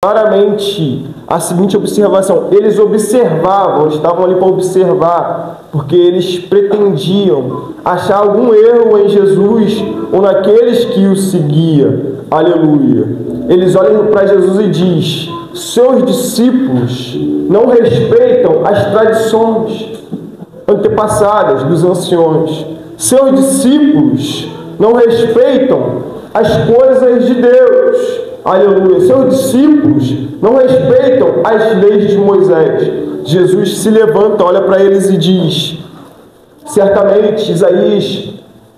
claramente a seguinte observação: eles observavam, eles estavam ali para observar, porque eles pretendiam achar algum erro em Jesus ou naqueles que o seguiam. Aleluia. Eles olham para Jesus e diz: seus discípulos não respeitam as tradições antepassadas dos anciões. Seus discípulos não respeitam as coisas de Deus. Aleluia. Seus discípulos não respeitam as leis de Moisés. Jesus se levanta, olha para eles e diz: certamente Isaías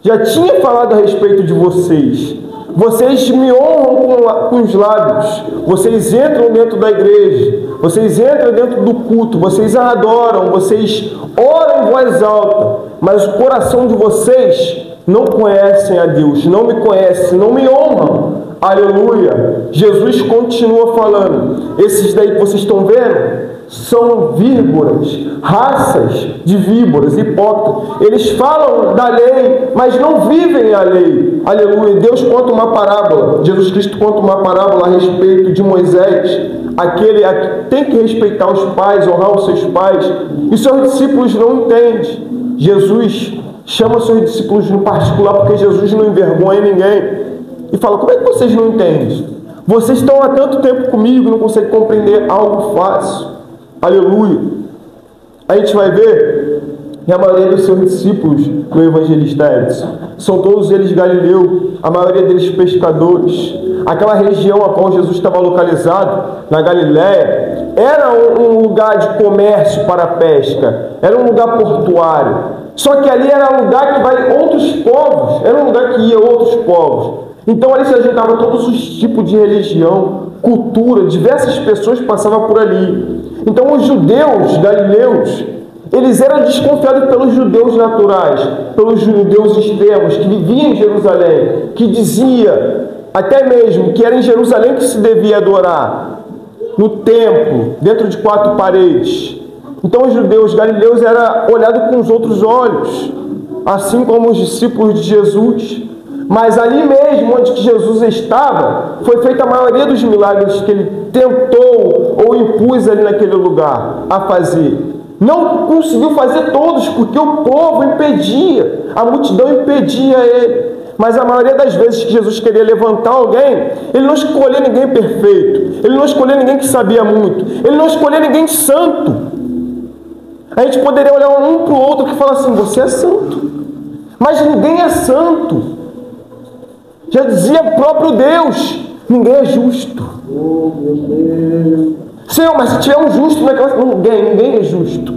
já tinha falado a respeito de vocês. Vocês me honram com os lábios. Vocês entram dentro da igreja. Vocês entram dentro do culto. Vocês a adoram. Vocês oram em voz alta. Mas o coração de vocês não conhecem a Deus. Não me conhecem. Não me honram. Aleluia. Jesus continua falando: esses daí que vocês estão vendo são víboras, raças de víboras, hipócritas. Eles falam da lei, mas não vivem a lei. Aleluia. Deus conta uma parábola, Jesus Cristo conta uma parábola a respeito de Moisés, aquele que tem que respeitar os pais, honrar os seus pais, e seus discípulos não entendem. Jesus chama seus discípulos no particular, porque Jesus não envergonha ninguém, e fala: como é que vocês não entendem? Vocês estão há tanto tempo comigo e não conseguem compreender algo fácil. Aleluia. A gente vai ver que a maioria dos seus discípulos no evangelista Edson são todos eles galileus, a maioria deles pescadores. Aquela região a qual Jesus estava localizado, na Galiléia, era um lugar de comércio para a pesca, era um lugar portuário. Só que ali era um lugar que vai outros povos, era um lugar que ia outros povos. Então ali se ajeitavam todos os tipos de religião, cultura, diversas pessoas passavam por ali. Então os judeus galileus, eles eram desconfiados pelos judeus naturais, pelos judeus extremos que viviam em Jerusalém, que dizia até mesmo que era em Jerusalém que se devia adorar, no templo, dentro de 4 paredes. Então os judeus galileus eram olhados com os outros olhos, assim como os discípulos de Jesus. Mas ali mesmo onde que Jesus estava, foi feita a maioria dos milagres que ele tentou ou impus ali naquele lugar a fazer. Não conseguiu fazer todos, porque o povo impedia, a multidão impedia ele. Mas a maioria das vezes que Jesus queria levantar alguém, ele não escolhia ninguém perfeito, ele não escolhia ninguém que sabia muito, ele não escolhia ninguém santo. A gente poderia olhar um para o outro e falar assim: você é santo, mas ninguém é santo. Já dizia o próprio Deus: ninguém é justo. Senhor, mas se tiver um justo naquela... Ninguém é justo.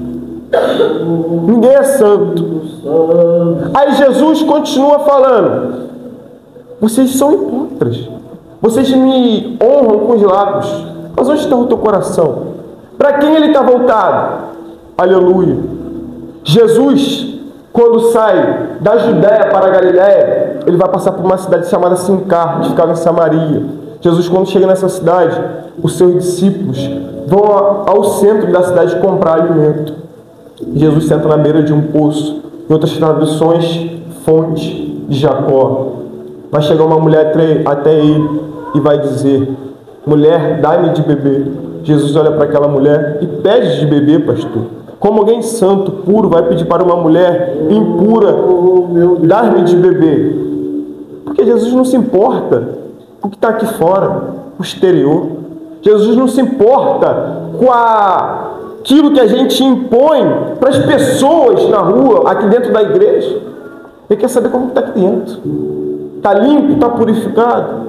Ninguém é santo. Aí Jesus continua falando: vocês são hipócritas. Vocês me honram com os lábios, mas onde está o teu coração? Para quem ele está voltado? Aleluia. Jesus, quando sai da Judéia para a Galiléia, ele vai passar por uma cidade chamada Sincar, que ficava em Samaria. Jesus, quando chega nessa cidade, os seus discípulos vão ao centro da cidade comprar alimento. Jesus senta na beira de um poço, em outras traduções, fonte de Jacó. Vai chegar uma mulher até ele e vai dizer: mulher, dá-me de beber. Jesus olha para aquela mulher e pede de beber, pastor. Como alguém santo, puro, vai pedir para uma mulher impura dar-me de beber? Porque Jesus não se importa com o que está aqui fora, o exterior. Jesus não se importa com aquilo que a gente impõe para as pessoas na rua, aqui dentro da igreja. Ele quer saber como está aqui dentro. Está limpo? Está purificado?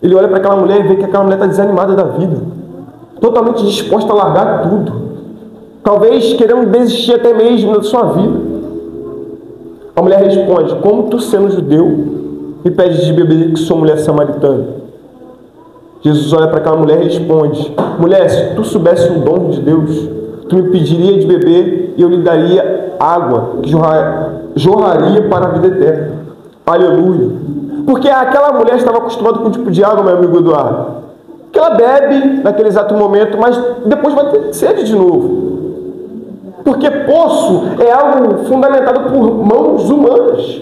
Ele olha para aquela mulher e vê que aquela mulher está desanimada da vida, totalmente disposta a largar tudo, talvez querendo desistir até mesmo da sua vida. A mulher responde: como tu, sendo judeu, me pedes de beber que sou mulher samaritana? Jesus olha para aquela mulher e responde: mulher, se tu soubesse o dom de Deus, tu me pediria de beber e eu lhe daria água que jorraria para a vida eterna. Aleluia. Porque aquela mulher estava acostumada com o tipo de água, meu amigo Eduardo, que ela bebe naquele exato momento, mas depois vai ter sede de novo. Porque poço é algo fundamentado por mãos humanas.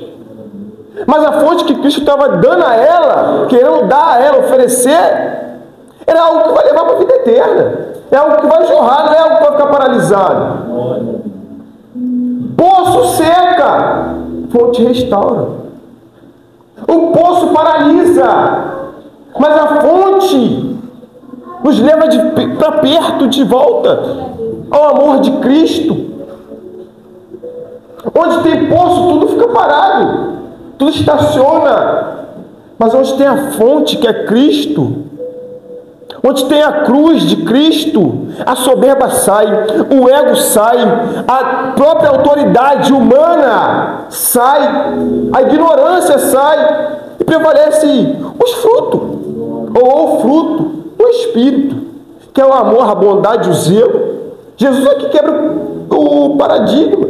Mas a fonte que Cristo estava dando a ela, querendo dar a ela, oferecer, Era algo que vai levar para a vida eterna. É algo que vai jorrar, não é algo que vai ficar paralisado. Poço seca, fonte restaura. O poço paralisa, mas a fonte nos leva para perto, de volta ao amor de Cristo. Onde tem poço, tudo fica parado, tudo estaciona. Mas onde tem a fonte, que é Cristo, onde tem a cruz de Cristo, a soberba sai, o ego sai, a própria autoridade humana sai, a ignorância sai, e prevalece os frutos, ou o fruto, o Espírito, que é o amor, a bondade, o zelo. Jesus aqui quebra o paradigma,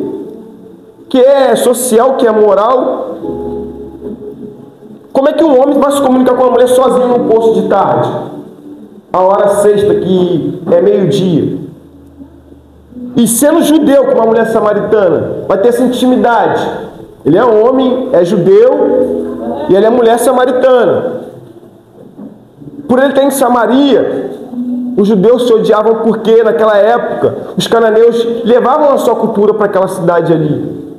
que é social, que é moral. Como é que um homem vai se comunicar com uma mulher sozinho no poço de tarde? A hora sexta, que é meio-dia. E sendo judeu com uma mulher samaritana, vai ter essa intimidade. Ele é homem, é judeu, e ela é mulher samaritana. Por ele estar em Samaria, os judeus se odiavam porque, naquela época, os cananeus levavam a sua cultura para aquela cidade ali,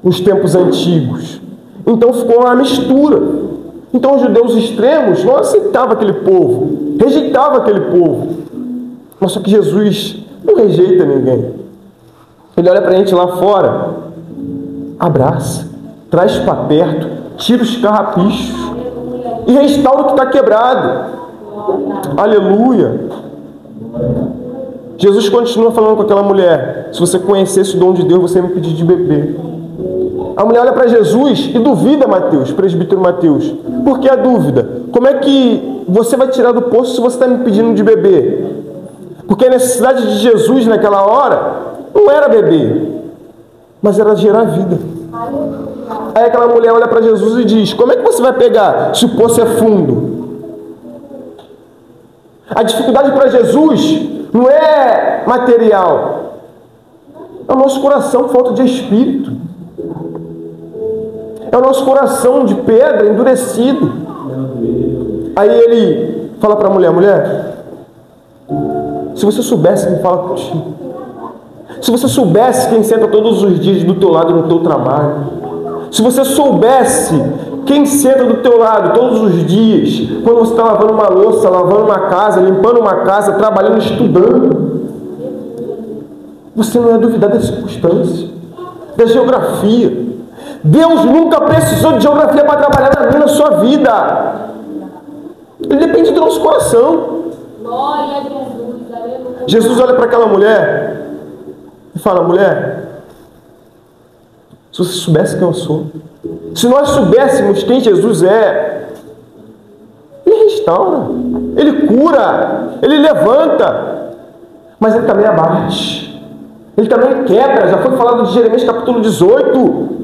nos tempos antigos. Então ficou uma mistura. Então os judeus extremos não aceitavam aquele povo, rejeitavam aquele povo. Mas só que Jesus não rejeita ninguém. Ele olha para a gente lá fora, abraça, traz para perto, tira os carrapichos e restaura o que está quebrado. Aleluia! Jesus continua falando com aquela mulher: se você conhecesse o dom de Deus, você ia me pedir de beber. A mulher olha para Jesus e duvida, Mateus, presbítero Mateus. Por que a dúvida? Como é que você vai tirar do poço se você está me pedindo de beber? Porque a necessidade de Jesus naquela hora não era beber, mas era gerar vida. Aí aquela mulher olha para Jesus e diz: como é que você vai pegar se o poço é fundo? A dificuldade para Jesus não é material, é o nosso coração, falta de espírito. É o nosso coração de pedra, endurecido. Aí ele fala para a mulher: mulher, se você soubesse quem fala contigo, se você soubesse quem senta todos os dias do teu lado no teu trabalho, se você soubesse quem senta do teu lado todos os dias, quando você está lavando uma louça, lavando uma casa, limpando uma casa, trabalhando, estudando, você não ia duvidar das circunstâncias, da geografia. Deus nunca precisou de geografia para trabalhar na sua vida. Ele depende do nosso coração. Jesus olha para aquela mulher e fala: mulher, se você soubesse quem eu sou, se nós soubéssemos quem Jesus é, Ele restaura, Ele cura, Ele levanta, mas Ele também abate, Ele também quebra. Já foi falado de Jeremias capítulo 18.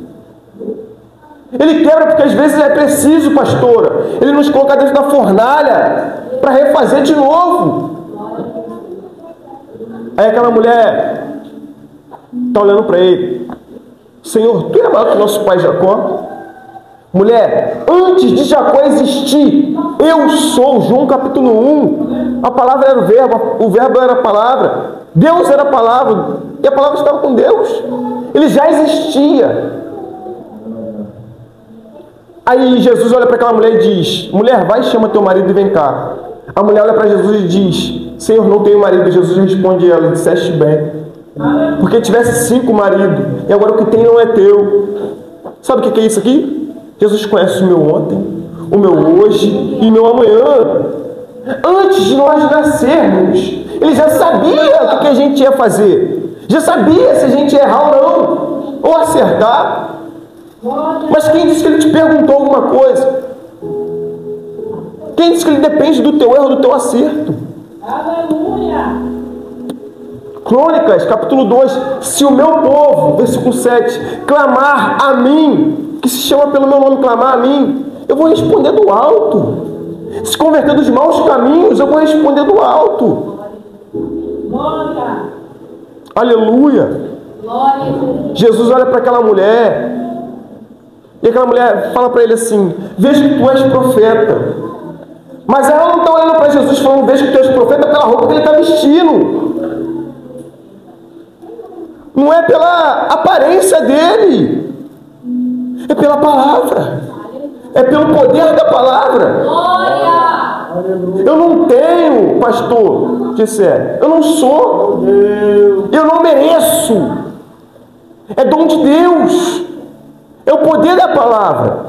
Ele quebra porque às vezes é preciso, pastora, Ele nos coloca dentro da fornalha para refazer de novo. Aí aquela mulher está olhando para ele: Senhor, tu é maior que o nosso pai Jacó? Mulher, antes de Jacó existir, eu sou. João capítulo 1. A palavra era o verbo era a palavra, Deus era a palavra, e a palavra estava com Deus. Ele já existia. Aí Jesus olha para aquela mulher e diz: mulher, vai, chama teu marido e vem cá. A mulher olha para Jesus e diz: Senhor, não tenho marido. Jesus responde a ela: disseste bem, porque tivesse 5 maridos, e agora o que tem não é teu. Sabe o que é isso aqui? Jesus conhece o meu ontem, o meu hoje e o meu amanhã. Antes de nós nascermos, Ele já sabia o que a gente ia fazer, já sabia se a gente ia errar ou não, ou acertar. Mas quem disse que Ele te perguntou alguma coisa? Quem disse que Ele depende do teu erro, do teu acerto? Aleluia! Crônicas, capítulo 2: se o meu povo, versículo 7, clamar a mim, que se chama pelo meu nome, clamar a mim, eu vou responder do alto. Se converter dos maus caminhos, eu vou responder do alto. Glória! Aleluia! Glória! Jesus olha para aquela mulher, e aquela mulher fala para ele assim: veja que tu és profeta. Mas ela não está olhando para Jesus falando, veja que tu és profeta pela roupa que ele está vestindo. Não é pela aparência dele. É pela palavra. É pelo poder da palavra. Eu não tenho, pastor, disser. Eu não sou. Eu não mereço. É dom de Deus. É o poder da palavra.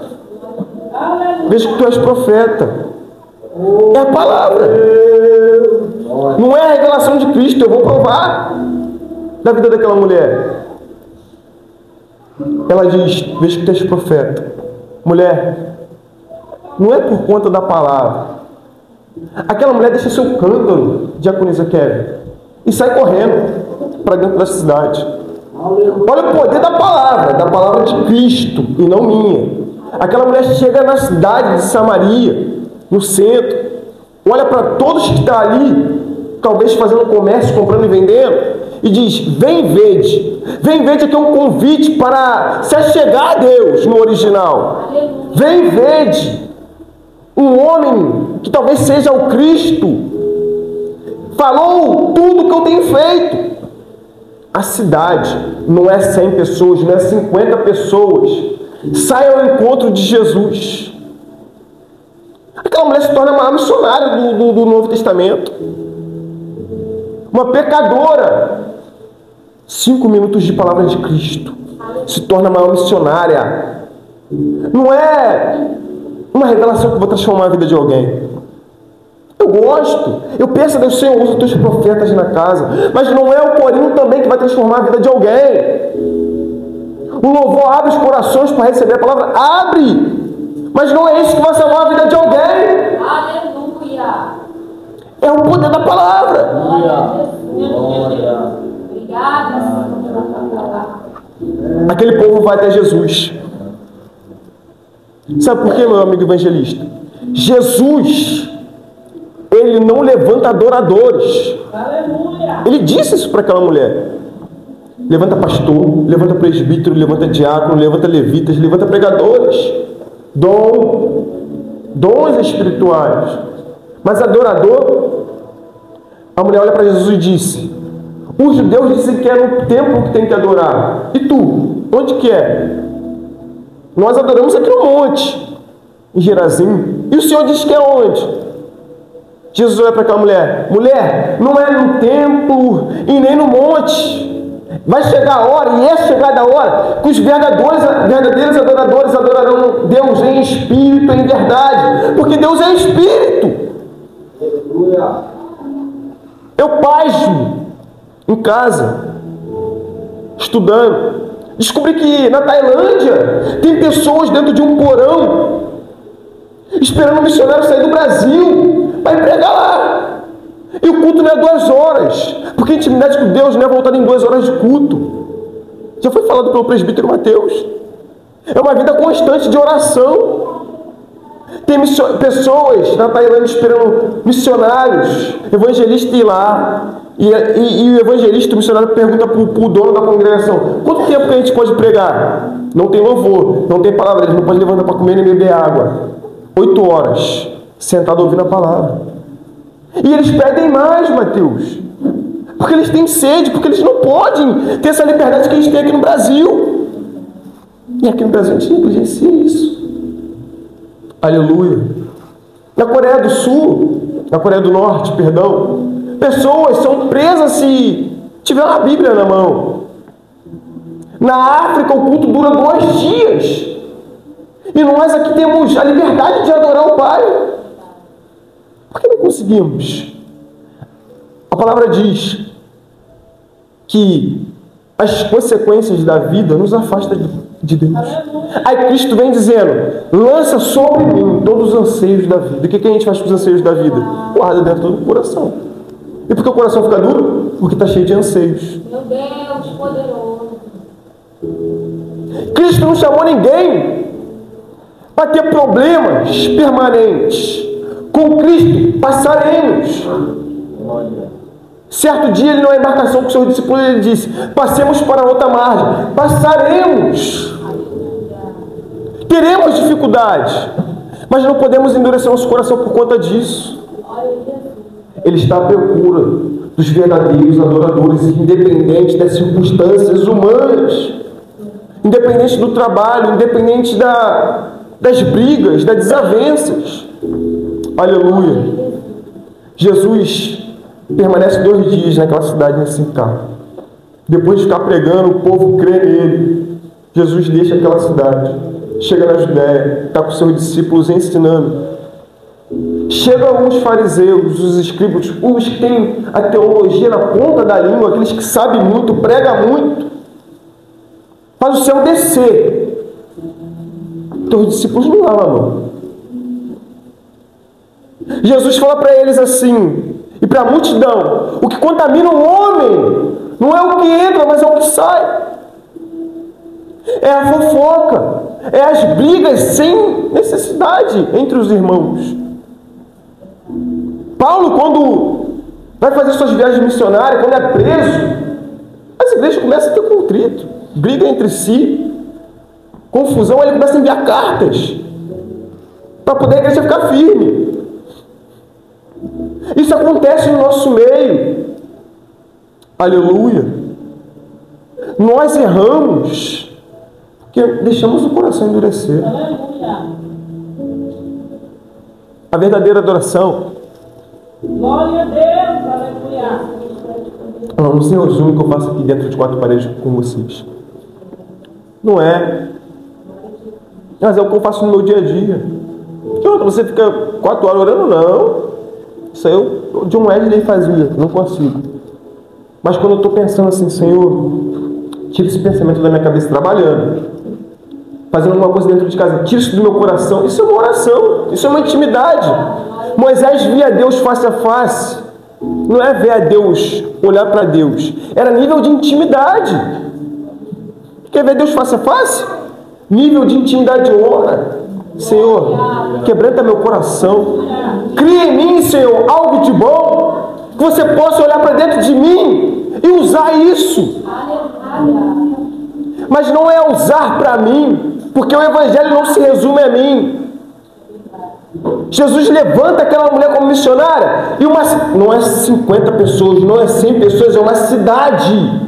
Veja que tu és profeta. É a palavra. Não é a revelação de Cristo. Eu vou provar da vida daquela mulher. Ela diz, veja que tu és profeta. Mulher, não é por conta da palavra. Aquela mulher deixa seu cântaro, diaconisa Kevin, e sai correndo para dentro da cidade. Olha o poder da palavra de Cristo e não minha. Aquela mulher chega na cidade de Samaria, no centro, olha para todos que estão ali, talvez fazendo comércio, comprando e vendendo, e diz, vem vede. Vem vede aqui é um convite para se achegar a Deus no original. Vem vede. Um homem que talvez seja o Cristo falou tudo que eu tenho feito. A cidade não é 100 pessoas, não é 50 pessoas. Sai ao encontro de Jesus. Aquela mulher se torna uma missionária do Novo Testamento. Uma pecadora. 5 minutos de palavra de Cristo. Se torna uma missionária. Não é uma revelação que vai transformar a vida de alguém. Eu gosto. Eu peço a Deus, Senhor, usa os teus profetas na casa. Mas não é o corinho também que vai transformar a vida de alguém. O louvor abre os corações para receber a palavra. Abre. Mas não é isso que vai salvar a vida de alguém. Aleluia. É o poder da palavra. Obrigada, Senhor. Aquele povo vai até Jesus. Sabe por quê, meu amigo evangelista? Jesus, ele não levanta adoradores. Aleluia. Ele disse isso para aquela mulher. Levanta pastor, levanta presbítero, levanta diácono, levanta levitas, levanta pregadores. Dons espirituais. Mas adorador, a mulher olha para Jesus e disse, os judeus dizem que é no templo que tem que adorar. E tu? Onde que é? Nós adoramos aqui no monte, em Gerazim. E o Senhor diz que é onde? Jesus olha para aquela mulher. Mulher, não é no templo e nem no monte. Vai chegar a hora, e é chegada a hora, que os verdadeiros adoradores adorarão Deus em espírito, em verdade. Porque Deus é espírito. Eu pasmo em casa, estudando. Descobri que na Tailândia tem pessoas dentro de um porão esperando um missionário sair do Brasil para pregar lá. E o culto não é 2 horas, porque a intimidade com Deus não é voltada em 2 horas de culto. Já foi falado pelo presbítero Mateus. É uma vida constante de oração. Tem pessoas na Tailândia esperando missionários, evangelistas ir lá. E o evangelista, o missionário, pergunta para o dono da congregação: quanto tempo que a gente pode pregar? Não tem louvor, não tem palavra, eles não podem levantar para comer nem beber água. 8 horas, sentado ouvindo a palavra. E eles pedem mais, Mateus, porque eles têm sede, porque eles não podem ter essa liberdade que a gente tem aqui no Brasil. E aqui no Brasil a gente negligencia isso. Aleluia. Na Coreia do Sul, na Coreia do Norte, perdão, pessoas são presas se tiver uma Bíblia na mão. Na África, o culto dura 2 dias. E nós aqui temos a liberdade de adorar o Pai. Por que não conseguimos? A palavra diz que as consequências da vida nos afastam de Deus. Aí Cristo vem dizendo: lança sobre mim todos os anseios da vida. O que a gente faz com os anseios da vida? Guarda dentro do coração. E por que o coração fica duro? Porque está cheio de anseios. Meu Deus, poderoso. Cristo não chamou ninguém para ter problemas permanentes. Com Cristo passaremos. Certo dia, ele numa embarcação com seus discípulos, ele disse: passemos para outra margem. Passaremos. Teremos dificuldade. Mas não podemos endurecer nosso coração por conta disso. Ele está à procura dos verdadeiros adoradores, independente das circunstâncias humanas, independente do trabalho, independente das brigas, das desavenças. Aleluia. Jesus permanece 2 dias naquela cidade, nesse carro. Depois de ficar pregando, o povo crê nele. Jesus deixa aquela cidade, chega na Judéia, está com seus discípulos ensinando. Chegam os fariseus, os escribas, os que têm a teologia na ponta da língua, aqueles que sabem muito, pregam muito. Faz o céu descer. Então os discípulos não lavam a mão. Jesus fala para eles assim, e para a multidão: o que contamina o homem não é o que entra, mas é o que sai. É a fofoca, é as brigas sem necessidade entre os irmãos. Paulo, quando vai fazer suas viagens missionárias, quando é preso, as igrejas começam a ter contrito, briga entre si, confusão, ele começa a enviar cartas para poder a igreja ficar firme. Isso acontece no nosso meio. Aleluia. Nós erramos porque deixamos o coração endurecer. A verdadeira adoração, glória a Deus, aleluia. Não sei o resumo que eu faço aqui dentro de 4 paredes com vocês. Não é. Mas é o que eu faço no meu dia a dia. Você fica 4 horas orando? Não. Isso aí o John Wesley fazia, não consigo. Mas quando eu estou pensando assim, Senhor, tira esse pensamento da minha cabeça trabalhando, fazendo alguma coisa dentro de casa, tira isso do meu coração. Isso é uma oração, isso é uma intimidade. Moisés via Deus face a face. Não é ver a Deus, olhar para Deus. Era nível de intimidade. Quer ver Deus face a face? Nível de intimidade de ora. Senhor, quebranta meu coração. Cria em mim, Senhor, algo de bom, que você possa olhar para dentro de mim e usar isso. Mas não é usar para mim, porque o Evangelho não se resume a mim. Jesus levanta aquela mulher como missionária, e não é 50 pessoas, não é 100 pessoas, é uma cidade.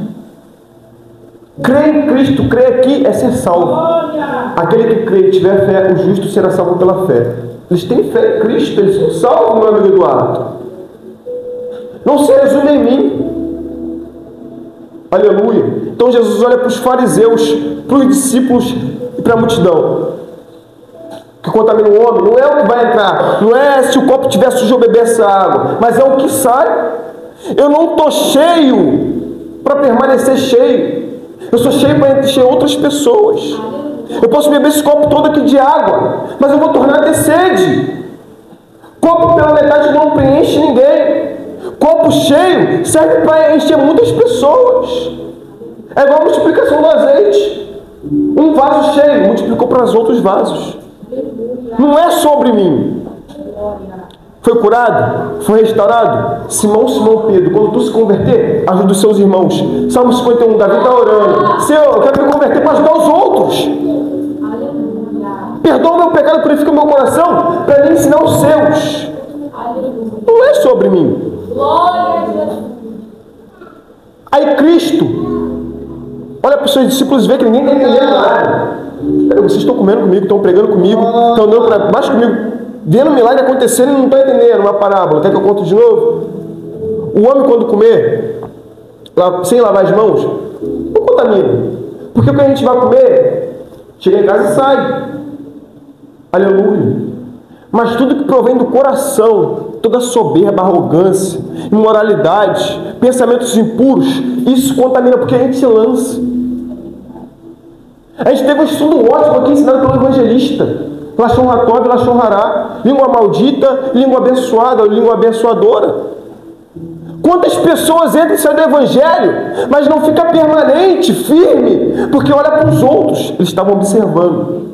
Crê em Cristo, crê aqui, é ser salvo. Aquele que crê e tiver fé, o justo será salvo pela fé. Eles têm fé em Cristo, eles são salvos, meu amigo Eduardo. Não se resume em mim. Aleluia. Então Jesus olha para os fariseus, para os discípulos e para a multidão. O que contamina o homem não é o que vai entrar, não é se o copo tiver sujo eu beber essa água, mas é o que sai. Eu não estou cheio para permanecer cheio. Eu sou cheio para encher outras pessoas. Eu posso beber esse copo todo aqui de água, mas eu vou tornar a ter sede. Copo pela metade não preenche ninguém. Copo cheio serve para encher muitas pessoas. É igual a multiplicação do azeite. Um vaso cheio multiplicou para os outros vasos. Não é sobre mim. Foi curado? Foi restaurado? Simão Pedro, quando tu se converter, ajuda os seus irmãos. Salmo 51, Davi está orando: Senhor, eu quero me converter para ajudar os outros. Perdoa o meu pecado, purifica o meu coração, para me ensinar os seus. Não é sobre mim. Aí Cristo olha para os seus discípulos e vê que ninguém está entendendo nada. Vocês estão comendo comigo, estão pregando comigo, estão andando para baixo comigo, vendo um milagre acontecendo e não estão entendendo uma parábola. Quer que eu conte de novo? O homem, quando comer sem lavar as mãos, não contamina. Porque o que a gente vai comer, chega em casa e sai. Aleluia. Mas tudo que provém do coração, toda soberba, arrogância, imoralidade, pensamentos impuros, isso contamina, porque a gente lança. A gente teve um estudo ótimo aqui ensinado pelo evangelista. Lashon Hatov, Lashon Hará, língua maldita, língua abençoada, língua abençoadora. Quantas pessoas entram e saem do evangelho, mas não fica permanente, firme, porque olha para os outros. Eles estavam observando.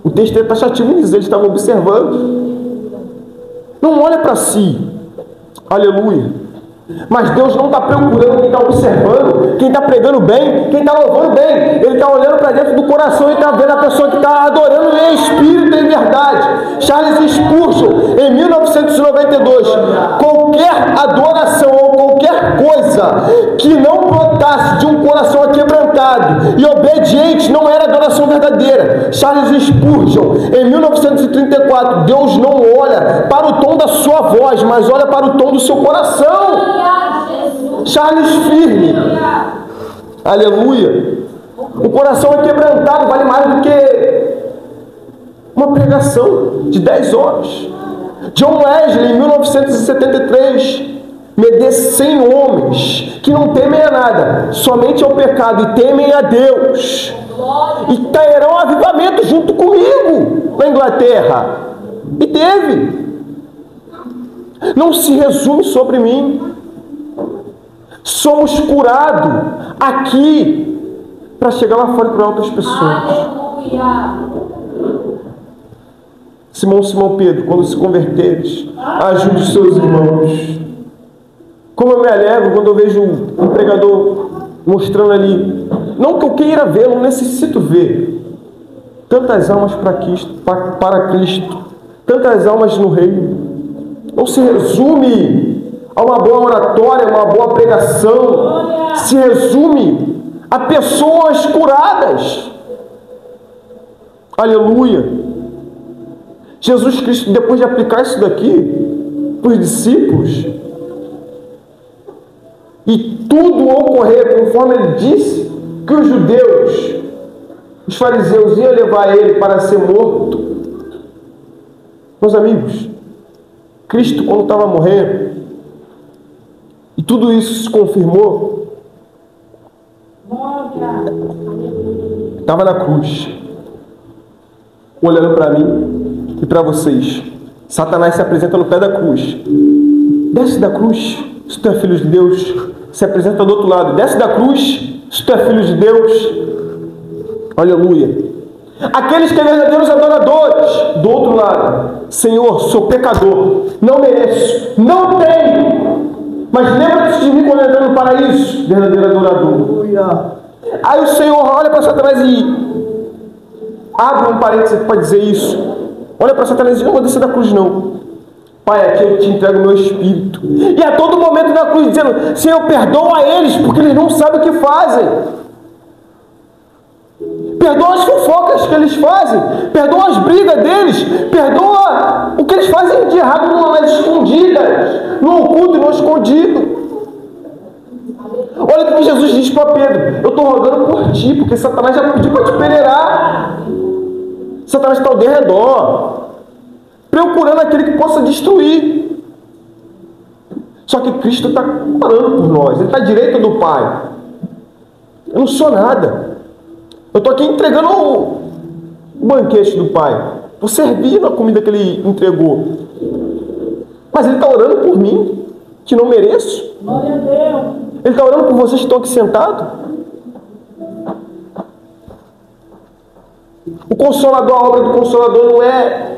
O texto é taxativo em dizer, eles estavam observando. Não olha para si. Aleluia. Mas Deus não está procurando quem está observando, quem está pregando bem, quem está louvando bem. Ele está olhando para dentro do coração e está vendo a pessoa que está adorando em espírito e em verdade. Charles Spurgeon, em 1992, qualquer adoração ou qualquer coisa que não brotasse de um coração aquebrantado e obediente não era adoração verdadeira. Charles Spurgeon, em 1934, Deus não olha para o tom da sua voz, mas olha para o tom do seu coração. Charles Finney, aleluia. O coração quebrantado vale mais do que uma pregação de 10 horas. John Wesley, em 1973, me dê 100 homens que não temem a nada, somente ao pecado, e temem a Deus, e terão avivamento junto comigo na Inglaterra. E teve. Não se resume sobre mim. Somos curados aqui para chegar lá fora para outras pessoas. Aleluia. Simão Pedro, quando se converteres, ajude os seus irmãos. Como eu me alegro quando eu vejo um pregador mostrando ali, não que eu queira ver, eu não necessito ver, tantas almas para Cristo, tantas almas no reino. Não se resume a uma boa oratória, uma boa pregação, se resume a pessoas curadas. Aleluia. Jesus Cristo, depois de aplicar isso daqui para os discípulos, e tudo ocorrer conforme ele disse, que os judeus, os fariseus, iam levar ele para ser morto. Meus amigos, Cristo, quando estava morrendo, e tudo isso se confirmou, estava na cruz, olhando para mim e para vocês. Satanás se apresenta no pé da cruz. Desce da cruz, se tu é filho de Deus. Se apresenta do outro lado. Desce da cruz, se tu é filho de Deus. Aleluia. Aqueles que são verdadeiros adoradores, do outro lado. Senhor, sou pecador, não mereço, não tenho. Mas lembra-te de mim quando eu entrar no paraíso, verdadeiro adorador. Aí o Senhor olha para Satanás e abre um parênteses para dizer isso. Olha para Satanás e diz: não vou descer da cruz não. Pai, aqui eu te entrego o meu espírito. E a todo momento na cruz dizendo: Senhor, perdoa eles, porque eles não sabem o que fazem. Perdoa as fofocas que eles fazem, perdoa as brigas deles, perdoa o que eles fazem de errado nas escondidas, no oculto e no escondido. Olha o que Jesus diz para Pedro: eu estou rogando por ti, porque Satanás já pediu para te peneirar. Satanás está ao derredor, procurando aquele que possa destruir. Só que Cristo está orando por nós, Ele está à direita do Pai. Eu não sou nada. Eu estou aqui entregando o banquete do Pai. Estou servindo a comida que Ele entregou. Mas Ele está orando por mim, que não mereço. Glória a Deus. Ele está orando por vocês que estão aqui sentados. O Consolador, a obra do Consolador não é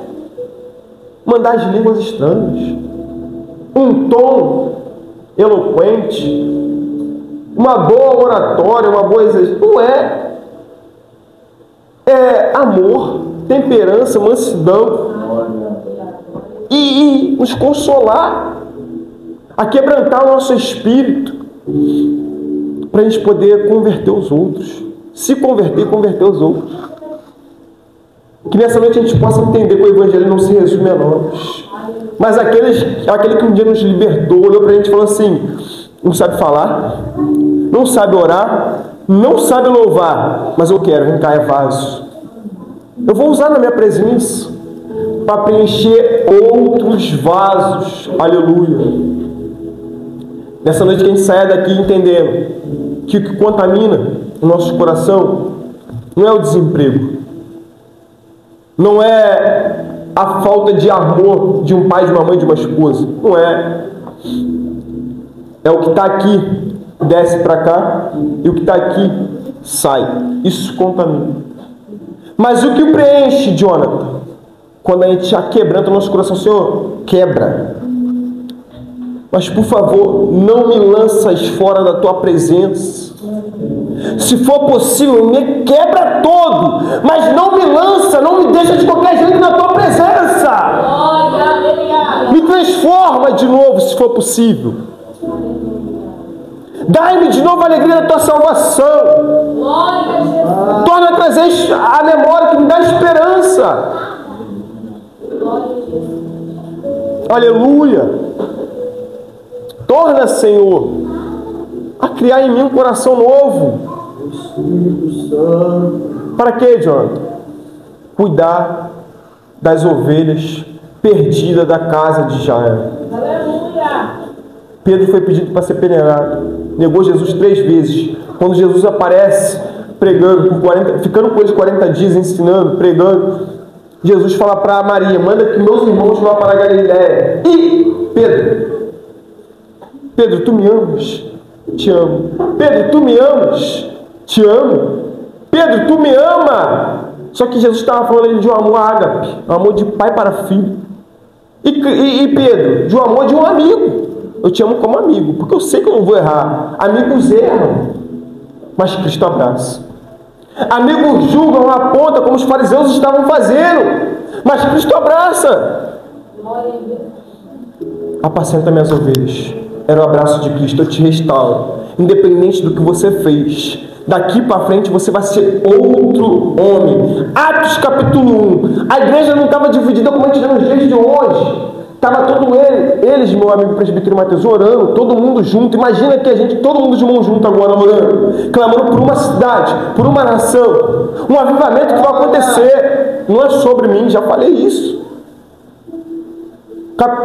mandar as línguas estranhas, um tom eloquente, uma boa oratória, uma boa exegese. Não é. É amor, temperança, mansidão. E nos consolar, a quebrantar o nosso espírito, para a gente poder converter os outros, se converter e converter os outros. Que nessa noite a gente possa entender que o Evangelho não se resume a nós, mas aquele que um dia nos libertou, olhou para a gente e falou assim: não sabe falar, não sabe orar, não sabe louvar, mas eu quero, vem cá, é vaso. Eu vou usar na minha presença para preencher outros vasos. Aleluia. Nessa noite que a gente saia daqui entendendo que o que contamina o nosso coração não é o desemprego, não é a falta de amor de um pai, de uma mãe, de uma esposa. Não é. É o que está aqui, desce para cá, e o que está aqui, sai. Isso contamina. Mas o que preenche, Jonathan? Quando a gente já quebranta o nosso coração: Senhor, quebra. Mas, por favor, não me lanças fora da tua presença. Se for possível, me quebra todo, mas não me lança, não me deixa de qualquer jeito na tua presença. Glória, aleluia. Me transforma de novo, se for possível. Dai-me de novo a alegria da tua salvação. Glória a Jesus. Torna a trazer a memória que me dá esperança. Glória a Jesus. Aleluia. Torna, Senhor, a criar em mim um coração novo. Para quê, Jonathan? Cuidar das ovelhas perdidas da casa de Israel. Aleluia. Pedro foi pedido para ser peneirado. Negou Jesus 3 vezes. Quando Jesus aparece pregando, ficando com eles 40 dias, ensinando, pregando, Jesus fala para Maria: manda que meus irmãos vão para a Galiléia. E Pedro, tu me amas? Te amo. Pedro, tu me amas? Te amo. Pedro, tu me ama? Só que Jesus estava falando de um amor ágape, um amor de pai para filho. E Pedro, de um amor de um amigo. Eu te amo como amigo, porque eu sei que eu não vou errar. Amigos erram, mas Cristo abraça. Amigos julgam, apontam, como os fariseus estavam fazendo, mas Cristo abraça. Glória a Deus. Apacenta minhas ovelhas. Era o abraço de Cristo. Eu te restauro, independente do que você fez. Daqui para frente você vai ser outro homem. Atos capítulo 1. A igreja não estava dividida como a gente vê nos dias de hoje. Estava eles, meu amigo presbítero Mateus, orando, todo mundo junto. Imagina que a gente, todo mundo de mão junto agora orando, clamando por uma cidade, por uma nação, um avivamento que vai acontecer. Não é sobre mim, já falei isso.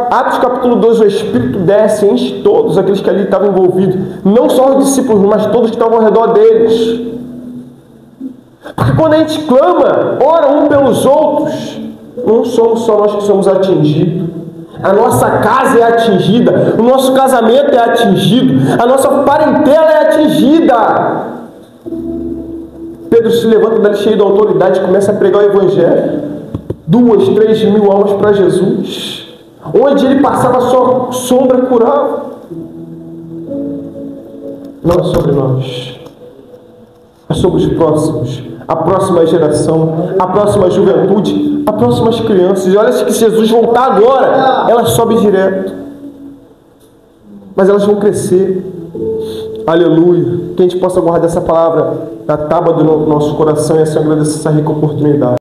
Atos capítulo 2, o Espírito desce, enche todos aqueles que ali estavam envolvidos, não só os discípulos, mas todos que estavam ao redor deles. Porque quando a gente clama, ora um pelos outros, não somos só nós que somos atingidos. A nossa casa é atingida, o nosso casamento é atingido, a nossa parentela é atingida. Pedro se levanta dali cheio de autoridade e começa a pregar o Evangelho. 2, 3 mil almas para Jesus. Onde ele passava, a sua sombra curava. Não é sobre nós, é sobre os próximos, a próxima geração, a próxima juventude, as próximas crianças. E olha que se Jesus voltar agora, elas sobem direto, mas elas vão crescer. Aleluia. Que a gente possa guardar essa palavra na tábua do nosso coração e assim agradecer essa rica oportunidade.